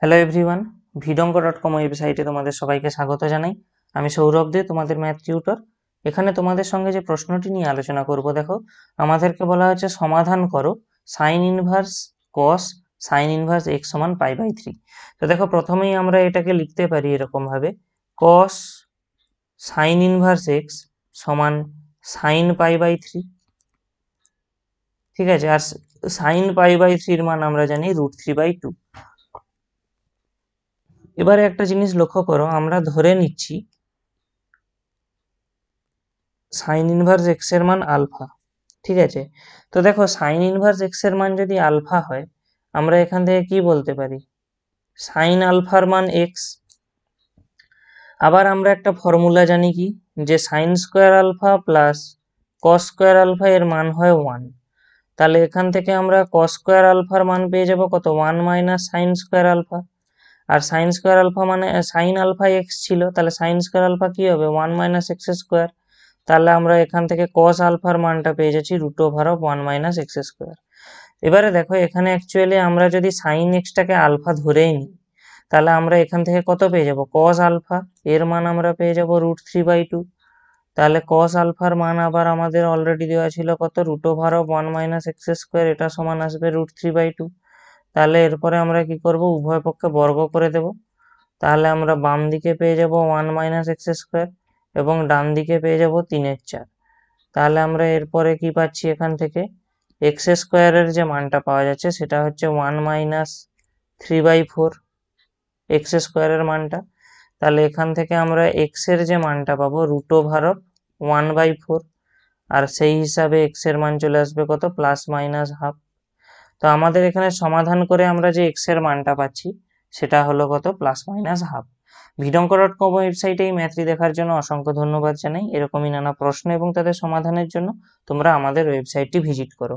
Hello everyone, ভিডঙ্ক.com ওয়েবসাইটে তোমাদের সবাইকে স্বাগত জানাই। আমি সৌরভ দে, তোমাদের ম্যাথ টিউটর। এখানে তোমাদের সঙ্গে যে প্রশ্নটি নিয়ে আলোচনা করব, দেখো আমাদেরকে বলা হয়েছে সমাধান করো সাইন ইনভার্স কস সাইন ইনভার্স এক্স সমান π/3। তো দেখো প্রথমেই আমরা এটাকে লিখতে পারি এরকম ভাবে, কস সাইন ইনভার্স এক্স সমান সাইন π/3। ঠিক আছে, আর সাইন π/3 মান আমরা জানি √3/2। এবারে একটা জিনিস লক্ষ্য করো, আমরা ধরে নিচ্ছি সাইন ইনভার্স এক্স এর মান আলফা। ঠিক আছে, তো দেখো সাইন ইনভার্স এক্স এর মান যদি আলফা হয়, আমরা এখান থেকে কি বলতে পারি, সাইন আলফার মান এক্স। আবার আমরা একটা ফর্মুলা জানি কি, যে sine square alpha plus cos square alpha এর মান হয় 1। তাহলে এখান থেকে আমরা কস স্কোয়ার আলফার মান পেয়ে যাব কত, 1 মাইনাস সাইন স্কোয়ার আলফা। আর সাইন স্কোয়ার আলফা মানে সাইন আলফা এক্স ছিল, তাহলে সাইন স্কোয়ার আলফা কি হবে, 1 মাইনাস এক্স স্কোয়ার। তাহলে আমরা এখান থেকে কস আলফার মানটা পেয়ে যাচ্ছি √1 মাইনাস এক্স স্কোয়ার। এবারে দেখো এখানে অ্যাকচুয়ালি আমরা যদি সাইন এক্সটাকে আলফা ধরেই নিই, তাহলে আমরা এখান থেকে কত পেয়ে যাব, কস আলফা এর মান আমরা পেয়ে যাব √3/2। তাহলে কস আলফার মান আবার আমাদের অলরেডি দেওয়া ছিল কত, √1 মাইনাস এক্স স্কোয়ার, এটা সমান আসবে √3/2। তাহলে এরপরে আমরা কি করব, উভয় পক্ষে বর্গ করে দেব। তাহলে আমরা বাম দিকে পেয়ে যাব 1 মাইনাস এক্স স্কোয়ার এবং ডান দিকে পেয়ে যাব 3/4। তাহলে আমরা এরপরে কি পাচ্ছি, এখান থেকে এক্স স্কোয়ারের যে মানটা পাওয়া যাচ্ছে সেটা হচ্ছে 1 মাইনাস 3/4 এক্স স্কোয়ারের মানটা। তাহলে এখান থেকে আমরা এক্স এর যে মানটা পাবো √1/4, আর সেই হিসাবে এক্স এর মান চলে আসবে কত, প্লাস মাইনাস হাফ। তো আমাদের এখানে সমাধান করে আমরা যে এক্স এর মানটা পাচ্ছি সেটা হলো কত, প্লাস মাইনাস হাফ। ভিডঙ্ক.com ওয়েবসাইটে এই ম্যাথটি দেখার জন্য অসংখ্য ধন্যবাদ জানাই। এরকমই নানা প্রশ্ন এবং তাদের সমাধানের জন্য তোমরা আমাদের ওয়েবসাইটটি ভিজিট করো।